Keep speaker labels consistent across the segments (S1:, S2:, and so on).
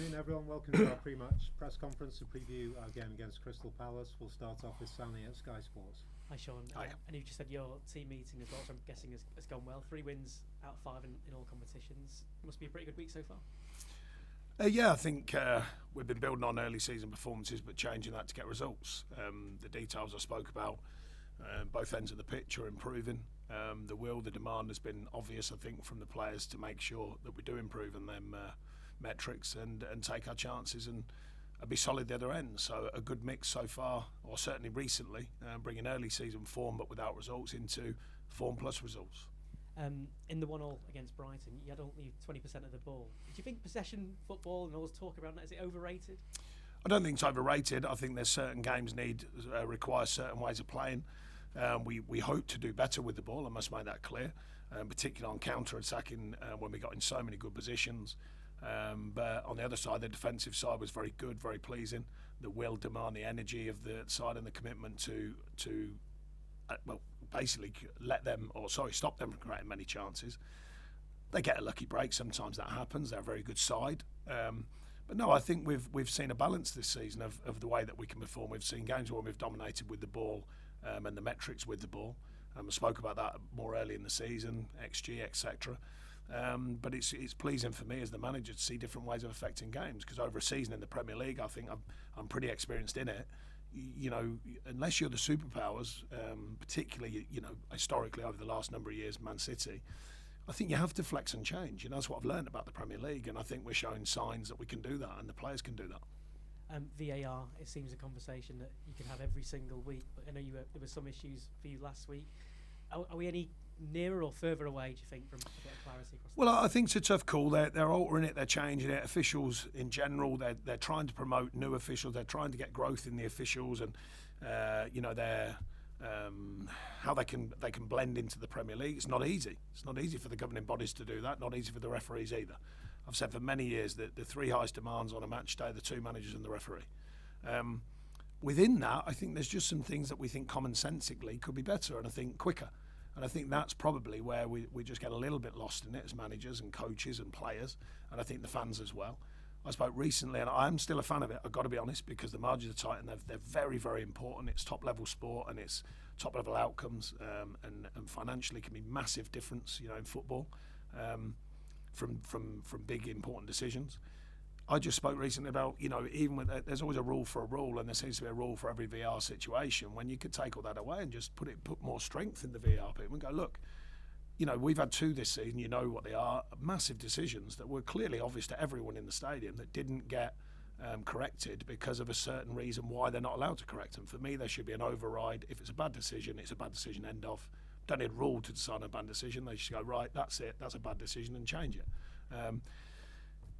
S1: afternoon, everyone. Welcome to our pre-match press conference to preview our game against Crystal Palace. We'll start off with Sally at Sky Sports.
S2: Hi Sean, and you just said your team meeting as well, so I'm guessing has gone well. 3 wins out of 5 in all competitions. Must be a pretty good week so far.
S3: Yeah, I think we've been building on early season performances but changing that to get results. The details I spoke about, both ends of the pitch are improving. The demand has been obvious, I think, from the players to make sure that we do improve on them metrics and take our chances and be solid the other end. So a good mix so far, or certainly recently, bringing early season form but without results into form plus results.
S2: In the 1-1 against Brighton, you had only 20% of the ball. Do you think possession football and all this talk around that, is it overrated?
S3: I don't think it's overrated. I think there's certain games require certain ways of playing. We hope to do better with the ball, I must make that clear, particularly on counter-attacking when we got in so many good positions. But on the other side, the defensive side was very good, very pleasing. The will, demand, the energy of the side and the commitment to basically stop them from creating many chances. They get a lucky break, sometimes that happens. They're a very good side. But no, I think we've seen a balance this season of the way that we can perform. We've seen games where we've dominated with the ball and the metrics with the ball. I spoke about that more early in the season, XG, etc. But it's pleasing for me as the manager to see different ways of affecting games, because over a season in the Premier League, I think I'm pretty experienced in it. You know, unless you're the superpowers, particularly historically over the last number of years, Man City, I think you have to flex and change. You know, that's what I've learned about the Premier League, and I think we're showing signs that we can do that, and the players can do that.
S2: VAR, it seems a conversation that you can have every single week, but I know there were some issues for you last week. Are we any nearer or further away, do you think, from a bit of clarity across the
S3: I think it's a tough call. They're altering it, they're changing it. Officials in general, they're trying to promote new officials. They're trying to get growth in the officials, and they're how they can blend into the Premier League. It's not easy. It's not easy for the governing bodies to do that. Not easy for the referees either. I've said for many years that the 3 highest demands on a match day are the 2 managers and the referee. Within that, I think there's just some things that we think commonsensically could be better, and I think quicker. And I think that's probably where we just get a little bit lost in it as managers and coaches and players, and I think the fans as well. I spoke recently, and I'm still a fan of it, I've got to be honest, because the margins are tight and they're very, very important. It's top-level sport and it's top-level outcomes, and financially can be massive difference, in football, from big, important decisions. I just spoke recently about, even with there's always a rule for a rule, and there seems to be a rule for every VR situation. When you could take all that away and just put more strength in the VR people and go, look, we've had 2 this season. You know what they are, massive decisions that were clearly obvious to everyone in the stadium that didn't get corrected because of a certain reason why they're not allowed to correct them. For me, there should be an override. If it's a bad decision, it's a bad decision. End of. Don't need a rule to decide a bad decision. They should go, right, that's it. That's a bad decision, and change it.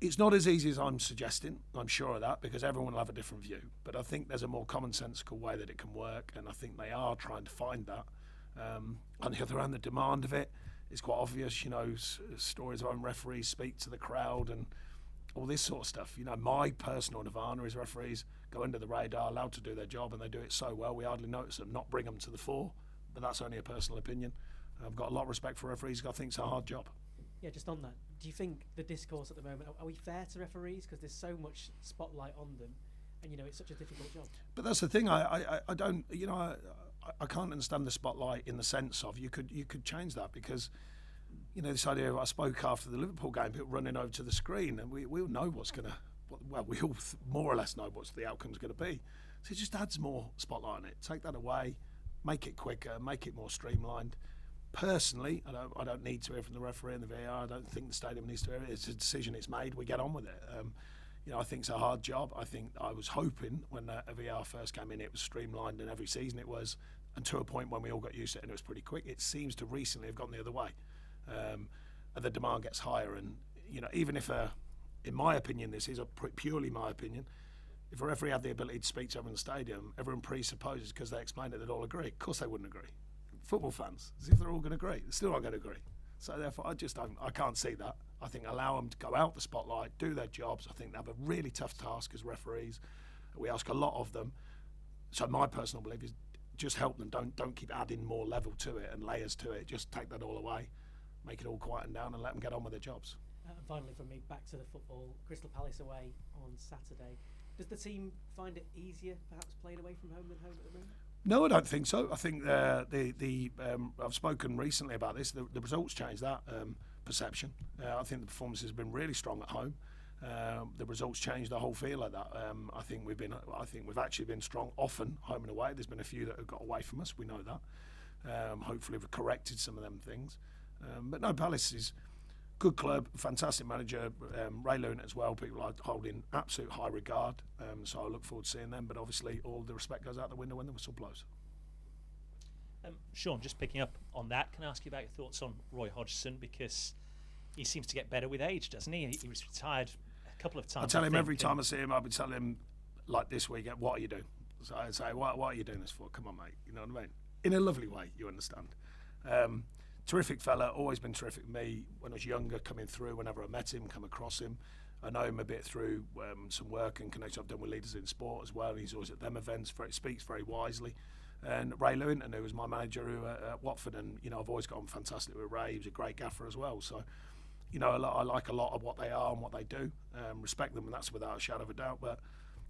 S3: It's not as easy as I'm suggesting, I'm sure of that, because everyone will have a different view. But I think there's a more commonsensical way that it can work, and I think they are trying to find that. On the other hand, the demand of it is quite obvious. Stories of own referees speak to the crowd and all this sort of stuff. My personal nirvana is referees go under the radar, allowed to do their job, and they do it so well we hardly notice them, not bring them to the fore. But that's only a personal opinion. I've got a lot of respect for referees. I think it's a hard job.
S2: Yeah, just on that, do you think the discourse at the moment, are we fair to referees? Because there's so much spotlight on them, and it's such a difficult job.
S3: But that's the thing. I don't. I can't understand the spotlight in the sense of you could change that, because this idea of, I spoke after the Liverpool game, people running over to the screen, and we all know what's going to. Well, we all more or less know what the outcome's going to be. So it just adds more spotlight on it. Take that away, make it quicker, make it more streamlined. Personally, I don't need to hear from the referee and the VAR. I don't think the stadium needs to hear it. It's a decision, it's made, we get on with it. I think it's a hard job. I think I was hoping when a VAR first came in, it was streamlined, and every season it was, and to a point when we all got used to it and it was pretty quick. It seems to recently have gone the other way. And the demand gets higher, and even if in my opinion, this is purely my opinion, if a referee had the ability to speak to everyone in the stadium, everyone presupposes because they explained it, they'd all agree. Of course they wouldn't agree. Football fans, as if they're all going to agree. They're still not going to agree. So therefore, I can't see that. I think allow them to go out the spotlight, do their jobs. I think they have a really tough task as referees. We ask a lot of them. So my personal belief is just help them. Don't keep adding more level to it and layers to it. Just take that all away, make it all quieten down, and let them get on with their jobs.
S2: And finally, from me, back to the football. Crystal Palace away on Saturday. Does the team find it easier, perhaps, playing away from home than home at the moment?
S3: No, I don't think so. I think I've spoken recently about this. The results changed that perception. I think the performance has been really strong at home. The results changed the whole feel of that. I think we've actually been strong often home and away. There's been a few that have got away from us. We know that. Hopefully we've corrected some of them things. But no, Palace is good club, fantastic manager, Ray Lewin as well. People I hold in absolute high regard. So I look forward to seeing them. But obviously all the respect goes out the window when the whistle blows.
S4: Sean, just picking up on that, can I ask you about your thoughts on Roy Hodgson? Because he seems to get better with age, doesn't he? He was retired a couple of times.
S3: I tell him every time I see him, I'll be telling him, like this week, what are you doing? So I say, what are you doing this for? Come on, mate. You know what I mean? In a lovely way, you understand. Terrific fella, always been terrific with me. When I was younger, coming through, whenever I met him, come across him. I know him a bit through some work and connection I've done with leaders in sport as well. He's always at them events, speaks very wisely. And Ray Lewin, who was my manager at Watford, and I've always got on fantastic with Ray. He was a great gaffer as well. So, I like a lot of what they are and what they do. Respect them, and that's without a shadow of a doubt. But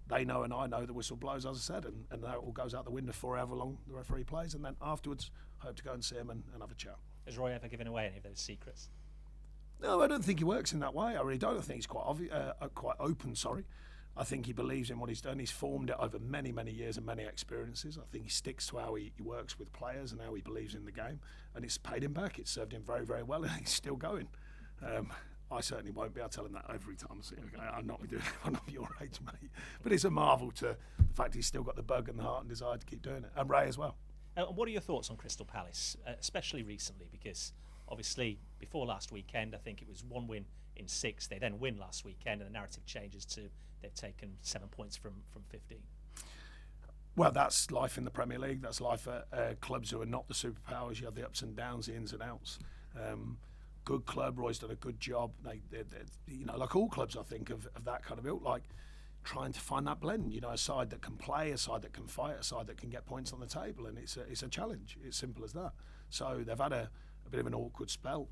S3: they know, and I know, the whistle blows, as I said, and that all goes out the window for however long the referee plays. And then afterwards, hope to go and see him and have a chat.
S4: Has Roy ever given away any of those secrets?
S3: No, I don't think he works in that way. I really don't. I think he's quite open. I think he believes in what he's done. He's formed it over many, many years and many experiences. I think he sticks to how he works with players and how he believes in the game, and it's paid him back. It's served him very, very well, and he's still going. I certainly won't be. I'll tell him that every time I see him. I'm not doing it. I'm not your age, mate. But it's a marvel to the fact he's still got the bug and the heart and desire to keep doing it. And Ray as well.
S4: And what are your thoughts on Crystal Palace, especially recently? Because obviously before last weekend, I think it was 1 win in 6. They then win last weekend, and the narrative changes to they've taken 7 points from 15.
S3: Well, that's life in the Premier League. That's life at clubs who are not the superpowers. You have the ups and downs, the ins and outs. Good club. Roy's done a good job. They're like all clubs, I think, of that kind of ilk, like trying to find that blend. A side that can play, a side that can fight, a side that can get points on the table, and it's a challenge. It's simple as that. So they've had a bit of an awkward spell.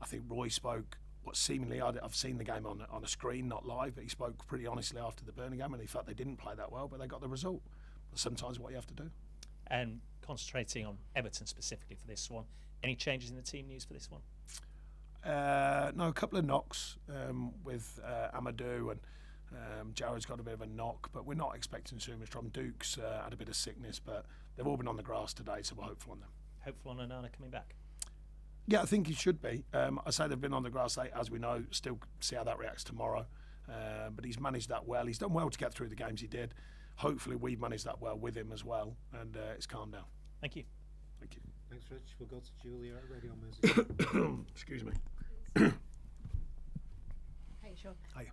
S3: I think Roy spoke. What seemingly, I've seen the game on a screen, not live, but he spoke pretty honestly after the Birmingham, and he felt they didn't play that well, but they got the result. That's sometimes what you have to do.
S4: And concentrating on Everton specifically for this one, any changes in the team news for this one?
S3: No, a couple of knocks with Amadou, and Jared's got a bit of a knock, but we're not expecting too much from Duke's had a bit of sickness, but they've all been on the grass today, so we're hopeful on them.
S4: Hopeful on Onana coming back?
S3: Yeah, I think he should be. I say they've been on the grass, as we know, still see how that reacts tomorrow. But he's managed that well. He's done well to get through the games he did. Hopefully we've managed that well with him as well, and it's calmed down.
S4: Thank you.
S3: Thank you.
S1: Thanks, Rich. We'll go to Julia at Radio Mersey.
S3: Excuse me.
S5: Hey, Sean.
S3: Hi.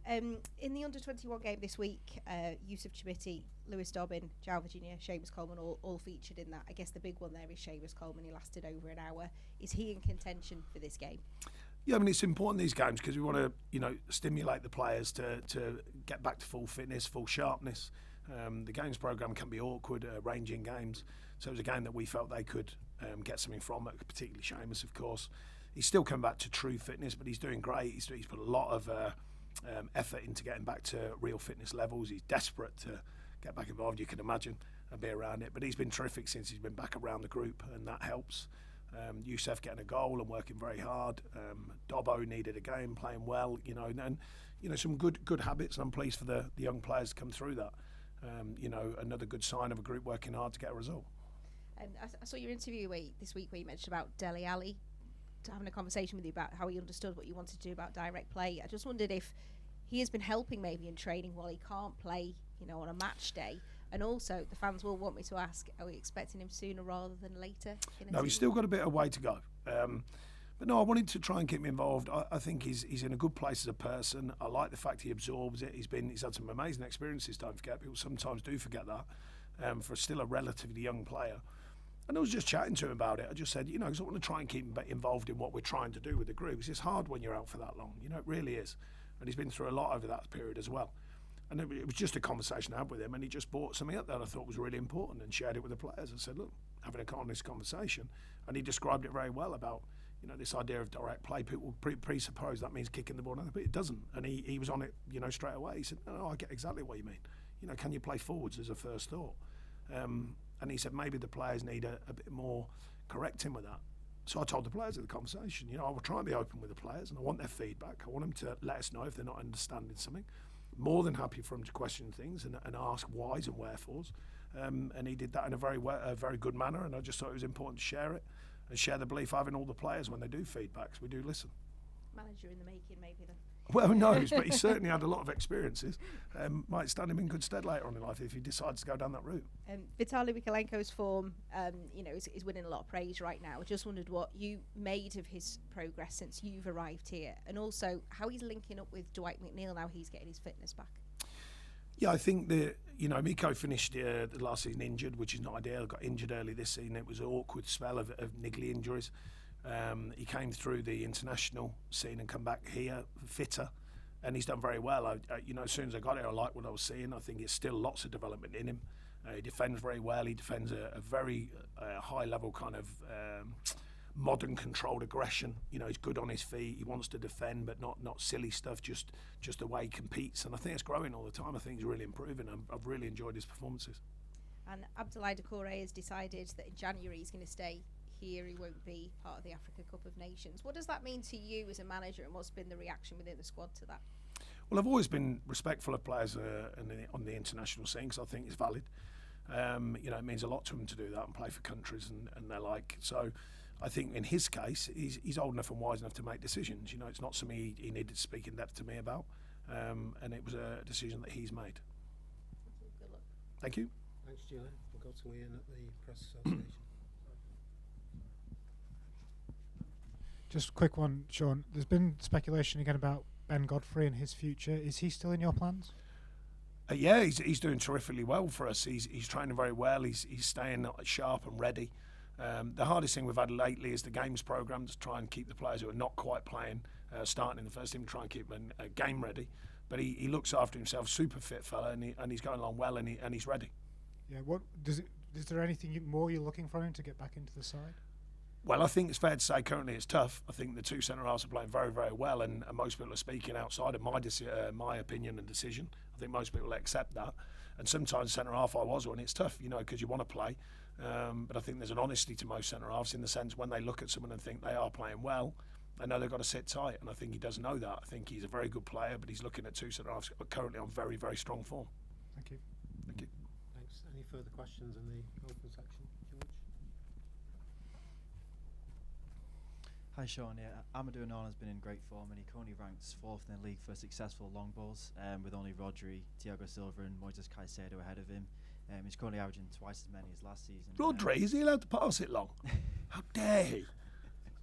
S5: In the under-21 game this week, Yusuf Chimiti, Lewis Dobbin, João Virginia, Seamus Coleman all featured in that. I guess the big one there is Seamus Coleman. He lasted over an hour. Is he in contention for this game?
S3: Yeah, I mean, it's important these games because we want to, stimulate the players to get back to full fitness, full sharpness. The games programme can be awkward, ranging games. So it was a game that we felt they could get something from, particularly Seamus, of course. He's still coming back to true fitness, but he's doing great. He's put a lot of effort into getting back to real fitness levels. He's desperate to get back involved, you can imagine, and be around it. But he's been terrific since he's been back around the group, and that helps. Yusuf getting a goal and working very hard. Dobbo needed a game, playing well, and some good habits. And I'm pleased for the young players to come through that. Another good sign of a group working hard to get a result.
S5: I saw your interview this week where you mentioned about Dele Alli, having a conversation with you about how he understood what you wanted to do about direct play. I just wondered if he has been helping maybe in training while he can't play, on a match day. And also, the fans will want me to ask, are we expecting him sooner rather than later?
S3: No, he's still got a bit of way to go. But no, I wanted to try and keep him involved. I think he's in a good place as a person. I like the fact he absorbs it. He's had some amazing experiences, don't forget. People sometimes do forget that, for still a relatively young player. And I was just chatting to him about it. I just said, because I want to try and keep him involved in what we're trying to do with the group. It's hard when you're out for that long. It really is. And he's been through a lot over that period as well. And it was just a conversation I had with him, and he just brought something up that I thought was really important and shared it with the players. I said, look, having a honest conversation. And he described it very well about, You know, this idea of direct play, people presuppose that means kicking the ball, but it doesn't. And he was on it, you know, straight away. He said, no, I get exactly what you mean. You know, can you play forwards as a first thought? And he said maybe the players need a bit more correcting with that. So I told the players at the conversation, you know, I will try and be open with the players, and I want their feedback. I want them to let us know if they're not understanding something. More than happy for them to question things and ask whys and wherefores. And he did that in a very good manner, and I just thought it was important to share it and share the belief I have in all the players when they do feedbacks. We do listen.
S5: Manager in the making, maybe then.
S3: Well, who knows? But he certainly had a lot of experiences. Might stand him in good stead later on in life if he decides to go down that route.
S5: Vitaly Mikalenko's form, you know, is winning a lot of praise right now. I just wondered what you made of his progress since you've arrived here, and also how he's linking up with Dwight McNeil now he's getting his fitness back.
S3: Yeah, I think that, you know, Miko finished the last season injured, which is not ideal. Got injured early this season. It was an awkward spell of niggly injuries. He came through the international scene and come back here fitter, and he's done very well. You know, as soon as I got here, I liked what I was seeing. I think it's still lots of development in him. He defends very well. He defends a very high level kind of modern controlled aggression. You know, he's good on his feet. He wants to defend, but not silly stuff. Just the way he competes, and I think it's growing all the time. I think he's really improving. I've really enjoyed his performances.
S5: And Abdoulaye Doucouré has decided that in January he's going to stay here. He won't be part of the Africa Cup of Nations. What does that mean to you as a manager, and what's been the reaction within the squad to that?
S3: Well, I've always been respectful of players on the international scene because I think it's valid. You know, it means a lot to them to do that and play for countries and they're like. So I think in his case, he's old enough and wise enough to make decisions. You know, it's not something he needed to speak in depth to me about. And it was a decision that he's made.
S5: Good luck.
S3: Thank you.
S1: Thanks, Julian. We'll go to Ian at the Press Association.
S6: Just a quick one, Sean. There's been speculation again about Ben Godfrey and his future. Is he still in your plans?
S3: Yeah, he's doing terrifically well for us. He's training very well. He's staying sharp and ready. The hardest thing we've had lately is the games programme, to try and keep the players who are not quite playing, starting in the first team, try and keep them game ready. But he looks after himself, super fit fella, and he's going along well, and he's ready.
S6: Yeah. Is there anything more you're looking for him to get back into the side?
S3: Well, I think it's fair to say currently it's tough. I think the two centre-halves are playing very, very well, and most people are speaking outside of my opinion and decision. I think most people accept that. And sometimes centre-half I was one, it's tough, you know, because you want to play. But I think there's an honesty to most centre-halves in the sense when they look at someone and think they are playing well, they know they've got to sit tight, and I think he does know that. I think he's a very good player, but he's looking at two centre-halves currently on very, very strong form.
S6: Thank you.
S3: Thank you.
S1: Thanks. Any further questions in the open section, George?
S7: Hi Sean, yeah, Amadou Onana has been in great form and he currently ranks 4th in the league for successful long balls, with only Rodri, Thiago Silva and Moises Caicedo ahead of him. He's currently averaging twice as many as last season.
S3: Rodri, is he allowed to pass it long? How dare he?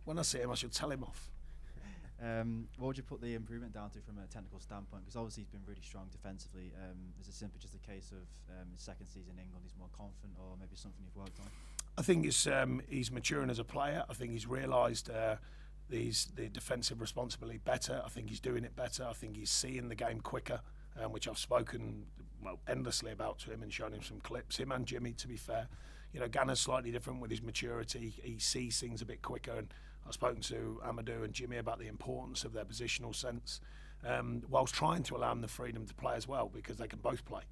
S3: When I see him, I should tell him off.
S7: What would you put the improvement down to from a technical standpoint? Because obviously he's been really strong defensively. Is it simply just a case of his second season in England, he's more confident, or maybe something you've worked on?
S3: I think he's maturing as a player. I think he's realised the defensive responsibility better. I think he's doing it better. I think he's seeing the game quicker, which I've spoken endlessly about to him and shown him some clips. Him and Jimmy, to be fair. You know, Ghana's slightly different with his maturity. He sees things a bit quicker, and I've spoken to Amadou and Jimmy about the importance of their positional sense, whilst trying to allow them the freedom to play as well, because they can both play.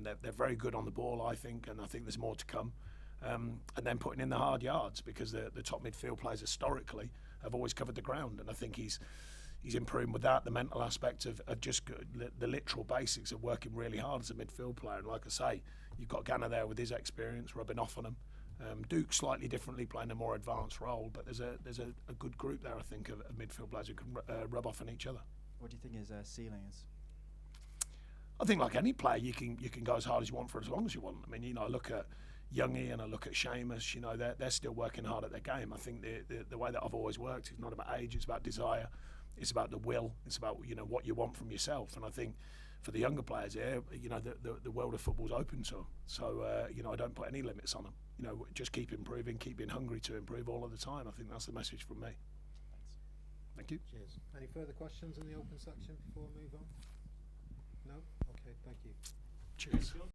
S3: They're very good on the ball, I think, and I think there's more to come. And then putting in the hard yards, because the top midfield players historically have always covered the ground, and I think he's improving with that. The mental aspect of just the literal basics of working really hard as a midfield player. And like I say, you've got Ghana there with his experience rubbing off on him. Duke slightly differently, playing a more advanced role, but there's a good group there, I think, of midfield players who can rub off on each other.
S7: What do you think his ceiling is?
S3: I think like any player, you can go as hard as you want for as long as you want. I mean, you know, I look at Youngie and I look at Seamus, you know, they're still working hard at their game. I think the way that I've always worked is not about age, it's about desire, it's about the will, it's about, you know, what you want from yourself. And I think for the younger players here, you know, the world of football's open to them. So, you know, I don't put any limits on them. You know, just keep improving, keep being hungry to improve all of the time. I think that's the message from me.
S7: Thanks.
S3: Thank you.
S1: Cheers. Any further questions in the open section before we move on? No? Okay, thank you.
S3: Cheers.